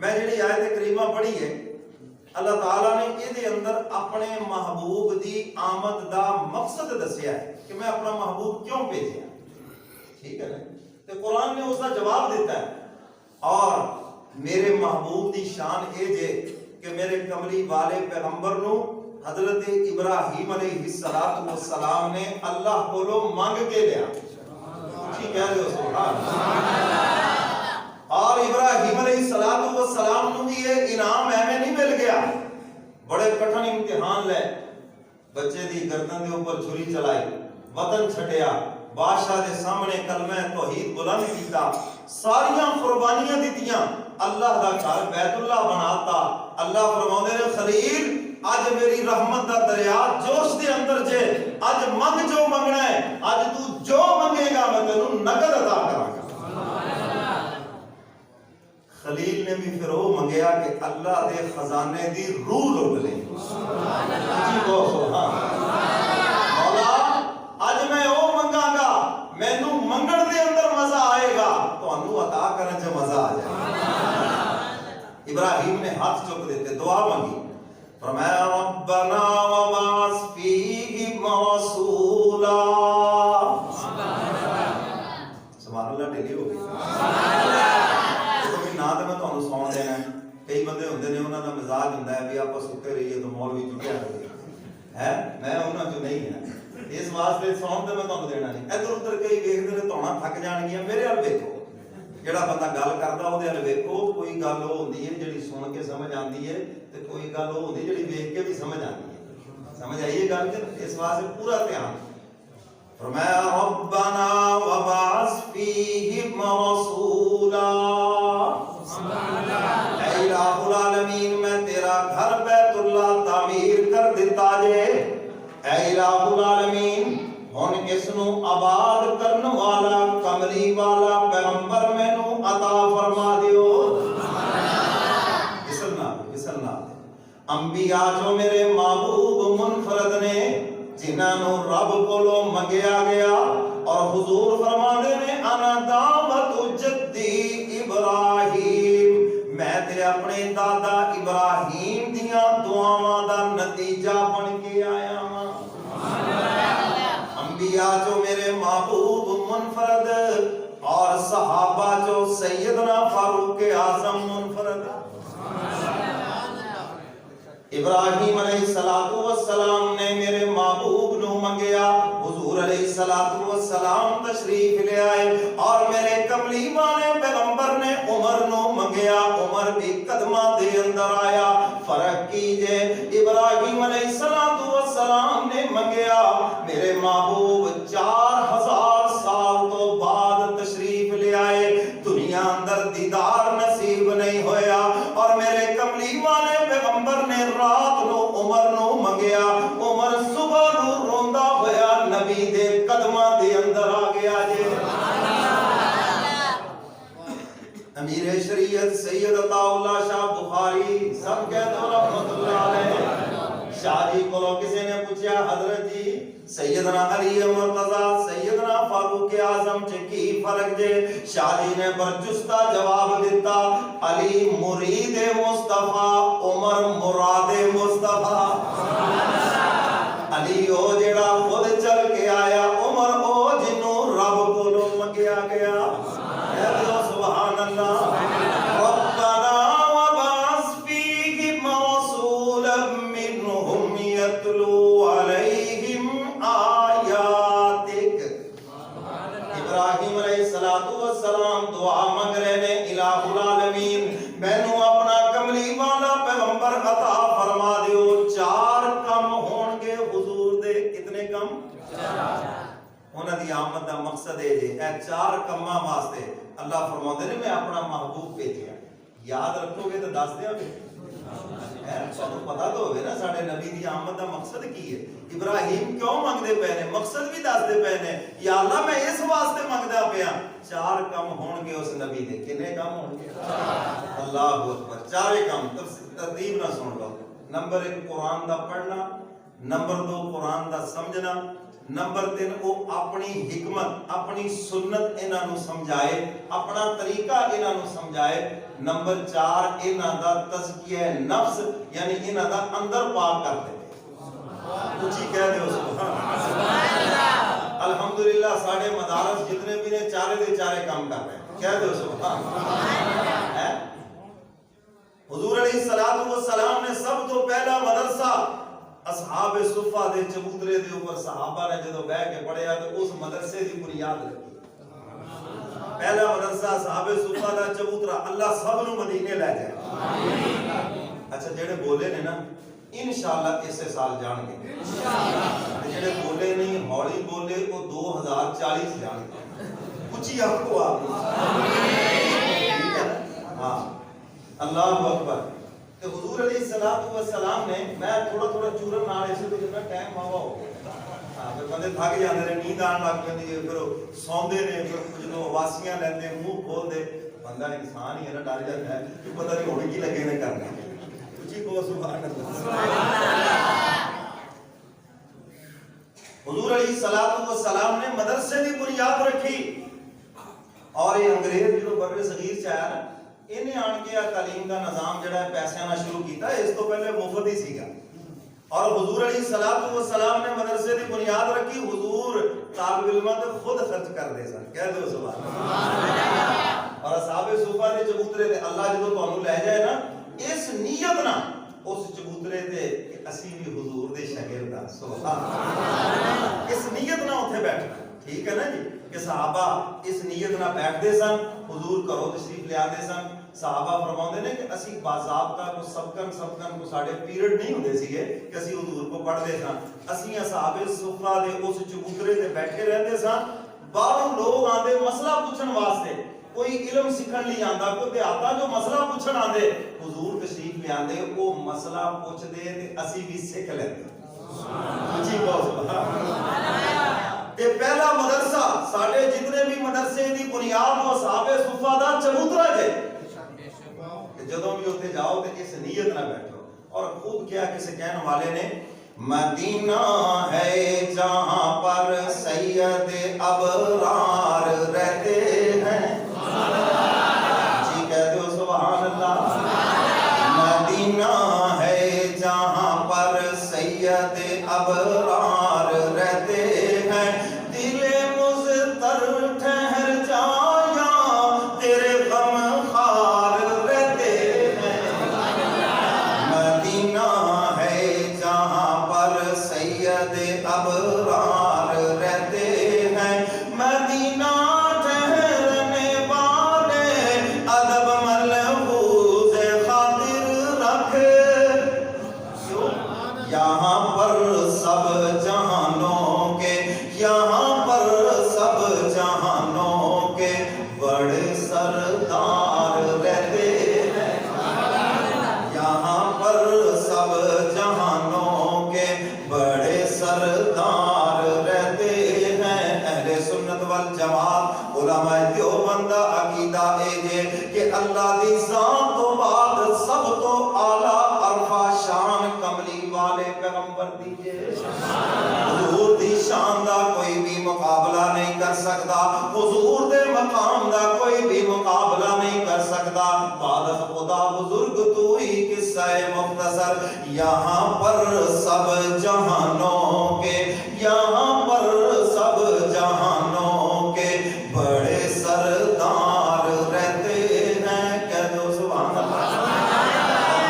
میں جڑی آیت کریمہ پڑھی ہے اللہ تعالیٰ نے یہ اندر اپنے محبوب دی آمد دا مقصد دسیا ہے کہ میں اپنا محبوب کیوں بھیجیا، ٹھیک ہے نا؟ تو قرآن نے اس کا جواب دیتا ہے، اور میرے محبوب دی شان یہ جے کہ میرے کملی والے پیغمبر نو حضرت ابراہیم علیہ السلام نے اللہ کو مانگ کے لیا، ٹھیک ہے سبحان اللہ، اور ابراہیم علیہ السلام نو بھی یہ انعام ایویں نہیں مل گیا، بڑے کٹھن امتحان لے، بچے دی گردن دے اوپر چھری چلائی، وطن چھٹیا، بادشاہ دے سامنے کلمہ توحید بلند کیتا، ساریاں قربانیاں دیتیاں، اللہ دا گھر بیت اللہ بناتا۔ اللہ فرماؤندے نے خلیل اج میری رحمت دا دریا جوش دے اندر جے، اج منگ جو منگنا ہے، اج تو جو منگے گا میں تینوں نقد عطا کراں گا۔ خلیل نے بھی پھر وہ منگیا کہ اللہ دے خزانے دی روح لٹ لیں، جی بہت سبحان مولا اج میں وہ منگا گا، مینوں منگن دے اندر مزہ آئے گا، تانوں عطا کرن چ مزہ آ جائے۔ ابراہیم نے ہاتھ چک دیتے، دعا مانگی، فرمایا ربنا وبعث فیہم رسولا، سبحان اللہ ڈیلی ہو گئی، نہ تو میں تمہیں سون دینا ہے، کئی بندے ہوندے نے انہاں دا مزاج ہوندا ہے بھی آپس ستے رہیے تو مولوی چٹیا ہے، میں انہاں چ نہیں ہاں، اس واسطے سون تے میں تمہیں دینا نہیں۔ ادھر ادھر کئی ویکھدے نے توڑا تھک جان گیا، میرے ال ویکھو، جڑا بندہ گل کردا اودے ال ویکھو، کوئی گل وہ ہوندی ہے جڑی سن کے سمجھ آندی ہے تے کوئی گل وہ ہوندی جڑی ویکھ کے بھی سمجھ آندی ہے، سمجھ آئیے گل کہ اس واسطے پورا دھیان۔ فرمایا ربنا وبعث فیہم رسولا، اے الہ العالمین میں تیرا گھر بیت اللہ تعمیر کر دیتا جے، اے الہ العالمین ہن اس نو آباد کرن والا کملی والا پیغمبر مینوں عطا فرما دیو، اسلنا انبیاء جو میرے محبوب منفرد نے جنہاں نو رب کولوں منگیا گیا، اور حضور فرماندے نے انا دعوت جدی ابراہیم، میں تے اپنے دادا ابراہیم دیاں دعاواں دا نتیجہ بن کے آیا ہاں۔ انبیاء جو میرے محبوب منفرد، اور صحابہ جو سیدنا فاروق اعظم منفرد۔ ابراہیم علیہ السلام نے میرے محبوب نو منگیا، حضور علیہ السلام تشریف لے آئے، اور میرے کملی والے پیغمبر نے عمر نو منگیا، عمر بھی قدمہ دے اندر آیا۔ فرق کیجئے ابراہیم علیہ السلام نے منگیا، میرے محبوب 4000 سال تو بعد تشریف لے آئے، دنیا اندر دیدار نصیب نہیں ہویا، اور میرے کملی والے پیغمبر نے رات نو عمر نو منگیا، عمر صبح نو روندا ہویا نبی دے قدماں دے اندر آ گیا جے۔ امیر شریعت سید عطا اللہ شاہ بخاری سب کہتے ہیں رحمت اللہ علیہ، شاہ جی کو کسی نے پوچھا حضرت جی سیدنا علی مرتضی سیدنا فاروق اعظم چ کی فرق جے؟ شاہ جی نے برجستہ جواب دیتا، علی مرید مصطفیٰ، عمر مراد مصطفیٰ۔ علی او جڑا خود چل کے آیا، عمر او جنوں رب کولوں منگیا گیا۔ سبحان اللہ۔ ربنا وبعث فیہم رسولا منہم یتلو علیہم آیاتک۔ ابراہیم علیہ السلام دعا مانگ رہے نے، الہ العالمین مینوں اپنا کملی والا پیغمبر عطا فرما دیو۔ 4 کم ہون گے حضور دے، کتنے کم؟ 4۔ انہاں دی آمد دا مقصد ہے جے اے 4 کماں واسطے اللہ فرماندے نے میں اپنا محبوب بھیجیا۔ یاد رکھو گے تو دس دیاں گے، سانوں پتہ تو ہوگا نا ساڈے نبی دی آمد دا مقصد کی ہے، ابراہیم کیوں منگدے پے نے، مقصد بھی دس دے پے نے، یا اللہ میں اس واسطے منگدا پیا۔ 4 کم ہون گے اس نبی دے، کنے کم ہون گے؟ اللہ اکبر، 4 کم۔ ترتیب نہ سن لو، نمبر 1 قرآن دا پڑھنا، نمبر 2 قرآن دا سمجھنا، نمبر 3 وہ اپنی حکمت اپنی سنت انہاں نو سمجھائے، اپنا طریقہ انہاں نو سمجھائے، نمبر 4 انہاں دا تزکیہ نفس یعنی انہاں دا اندر پاک کرتے اچھی کہہ دیو سبحان اللہ الحمدللہ ساڑھے مدارس جتنے بھی نے چارے دے چارے کام کر رہے ہیں کہہ دیو سبحان اللہ حضور علیہ السلام نے سب تو پہلا مدرسہ اصحاب صفہ دے چبوترے دے اوپر صحابہ نے جدو بیٹھ کے پڑھیا تو اس مدرسے دی بنیاد لگی پہلا مدرسہ اصحاب صفہ دا چبوترا اللہ سب نو مدینے لے جائے اچھا جڑے بولے نے نا انشاءاللہ اسے سال جان گے جڑے بولے نہیں ہولی بولے وہ 2040 جان گے کچھ آپ کو آپ ہاں اللہ اکبر کہ حضور علیہ السلام نے میں تھوڑا چورن نال اسے تو جتنا ٹائم ہوا ہو ہاں پھر بندے تھک جاندے نے نیند آن لگ پیندی ہے پھر سوندے نے پھر جدوں واسیاں لیندے منہ کھول دے بندہ انسان ہی ہے نا ڈر جاتا ہے کہ پتہ نہیں ہوڑی کی لگے نے کرنا کچھ کو سبحان اللہ حضور علیہ السلام نے مدرسے دی بنیاد رکھی اور یہ انگریز جو بر صغیر چ آیا نا انہیں آن کے تعلیم کا نظام جڑا ہے پیسے آنا شروع کیتا ہے اس تو پہلے مفت ہی سیگا اور حضور علیہ السلام نے مدرسے دی بنیاد رکھی حضور طالب علماں تے خود خرچ کر دے سن کہہ دو سبحان اللہ اور اصحاب صفہ دے چبوترے تے اللہ جدوں تانوں لے جائے نا اس نیت نہ اس چبوترے تے کہ اسی بھی حضور دے شاگرد ہاں سبحان اللہ اس نیت نہ اوتھے بیٹھنا ٹھیک ہے نا جی کہ صحابہ اس نیت نہ بیٹھتے سن حضور کرو تشریف لے آتے سن صحابہ فرماؤندے نے کہ اسی باضابطہ کو سبقن کو ساڑے پیریڈ نہیں ہوندے سیگے کہ اسی حضور کو پڑھ دے سن اسی اصحاب صفہ دے اس چبوترے تے بیٹھے رہتے سن باہروں لوگ آندے مسئلہ پوچھن واسطے کوئی علم سکھن لی آندا کوئی دیہاتا جو مسئلہ پوچھن آندے حضور تشریف لے آندے وہ مسئلہ پوچھ دے تے اسی بھی سکھ لیندے جی بہت سبحان تے پہلا مدرسہ ساڑھے جتنے بھی مدرسے دی بنیاد وہ اصحاب صفہ دا چبوترا جے کہ جدوں بھی ہوتے جاؤ تے اس نیت نہ بیٹھو اور خوب کیا کسی کہنے والے نے مدینہ ہے جہاں پر سید ابرار رہتے ہیں جی کہہ دو سبحان اللہ مدینہ ہے جہاں پر سید ابرار رہتے ہیں دل مضطر ٹھہر جایا تیرے غم خار رہتے ہیں مدینہ ہے جہاں پر سید ابرار رہتے ہیں مدینہ ٹھہرنے والے ادب ملحوظ خاطر رکھ یہاں پر سب جہانوں کے یہاں پر سب جہانوں کے بڑے سردار رہتے ہیں یہاں پر سب جہانوں کے بڑے سردار رہتے ہیں اہل سنت والجماعت علماء دیوبند عقیدہ اے کہ اللہ دی ذات تو بعد سب تو اعلیٰ عرفہ شان کملی والے پیغمبر دیجئے حضور دی شان دا کوئی بھی مقابلہ نہیں کر سکتا حضور دے مقام دا کوئی بھی مقابلہ نہیں کر سکتا بعد خدا بزرگ تو ہی قصہ مختصر یہاں پر سب جہانوں کے یہاں پر سب جہانوں کے بڑے سردار رہتے ہیں کہہ دو سبحان اللہ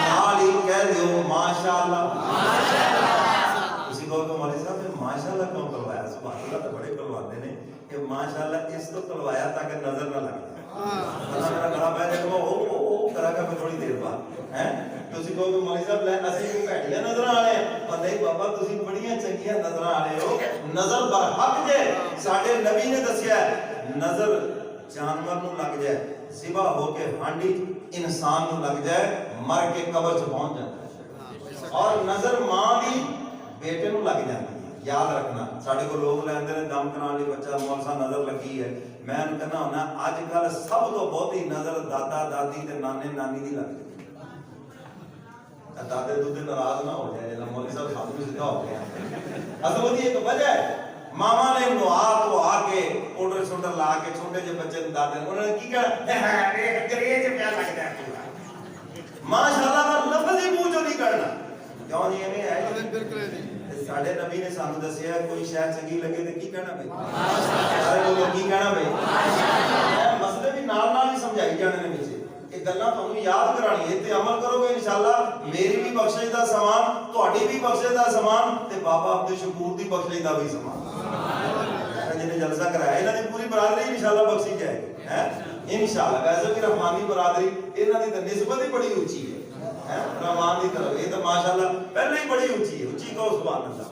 نالی کہہ دو ماشاءاللہ کسی کو مولوی صاحب نے ماشاءاللہ کیوں کروایا سبحان اللہ تو بڑے کرواتے ہیں کہ ماشاءاللہ اس تو کروایا تاکہ نظر نہ لگ جائے میرا گلا پہ دیکھو او کرا کا تھوڑی دیر بعد ہیں تسی کو مولوی صاحب لے اسی کو گھٹیا نظر آنے اور نہیں بابا تسی بڑیاں چنگیاں نظر آنے ہو نظر برحق جے ساڈے نبی نے دسیا ہے نظر جانور نو لگ جائے ذبح ہو کے ہانڈی انسان نو لگ جائے مر کے قبر چ پہنچ جاتا ہے اور نظر ماں دی بیٹے نو لگ جاتی ہے یاد رکھنا ساڈے کو لوگ لیندے نے دم کران لئی بچہ مول سا نظر لگی ہے میں کہنا ہونا اج کل سب تو بہتی نظر دادا دادی تے نانے نانی دی لگتی دادے دودے ناراض نہ ہو جائے جیسا مولوی صاحب سامنے سیدھا ہو گیا اصل وہ ایک وجہ ہے ਮਾਮਾ ਨੇ ਨਵਾ ਤੋਂ ਆ ਕੇ ਪਾਊਡਰ ਸ਼ੋਡਰ ਲਾ ਕੇ ਛੋਟੇ ਜਿਹੇ ਬੱਚੇ ਨੂੰ ਦਾਦੇ ਉਹਨਾਂ ਨੇ ਕੀ ਕਹਿਣਾ, ਇਹ ਅੰਗਰੇਜ਼ ਪਿਆ ਲੱਗਦਾ ਪੂਰਾ, ਮਾਸ਼ਾਅੱਲਾ ਦਾ ਲਫ਼ਜ਼ ਹੀ ਮੂੰਹ ਚੋਂ ਨਹੀਂ ਕੱਢਣਾ। ਕਿਉਂ ਜੀ ਐਵੇਂ ਹੈ ਜੀ? ਸਾਡੇ ਨਬੀ ਨੇ ਸਾਨੂੰ ਦੱਸਿਆ ਕੋਈ ਸ਼ੈ ਚੰਗੀ ਲੱਗੇ ਤੇ ਕੀ ਕਹਿਣਾ ਬਈ, ਸਾਰੇ ਲੋਕ ਕੀ ਕਹਿਣਾ ਬਈ। ਮਸਲੇ ਵੀ ਨਾਲ ਨਾਲ ਹੀ ਸਮਝਾਈ ਜਾਣੇ ਨੇ ਵਿੱਚ, ਇਹ ਗੱਲਾਂ ਤੁਹਾਨੂੰ ਯਾਦ ਕਰਾਣੀ ਹੈ ਤੇ ਅਮਲ ਕਰੋਗੇ ਇਨਸ਼ਾਅੱਲਾ ਮੇਰੀ ਵੀ ਬਖਸ਼ਿਸ਼ ਦਾ ਸਮਾਨ, ਤੁਹਾਡੀ ਵੀ ਬਖਸ਼ਿਸ਼ ਦਾ ਸਮਾਨ ਤੇ ਬਾਬਾ ਅਬਦੁਲ ਸ਼ਕੂਰ ਦੀ ਬਖਸ਼ਿਸ਼ ਦਾ ਵੀ ਸਮਾਨ। ਜਿਹਨੇ ਜਲਸਾ ਕਰਾਇਆ ਇਹਨਾਂ ਦੀ ਪੂਰੀ ਬਰਾਦਰੀ ਇਨਸ਼ਾਅੱਲਾ ਬਖਸ਼ੀ ਜਾਏਗੀ ਹੈ ਇਨਸ਼ਾਅੱਲਾ। ਵੈਸੇ ਵੀ ਰਹਿਮਾਨੀ ਬਰਾਦਰੀ ਇਹਨਾਂ ਦੀ ਤਾਂ ਨਿਸਬਤ ਹੀ ਬੜੀ ਉੱਚੀ ਹੈ ਰਹਿਮਾਨ ਦੀ ਤਰਫ, ਇਹ ਤਾਂ ਮਾਸ਼ਾਅੱਲਾ ਪਹਿਲਾਂ ਹੀ ਬੜੀ ਉੱਚੀ ਹੈ। ਉੱਚੀ ਕਹੋ ਸੁਭਾਨ ਅੱਲਾਹ।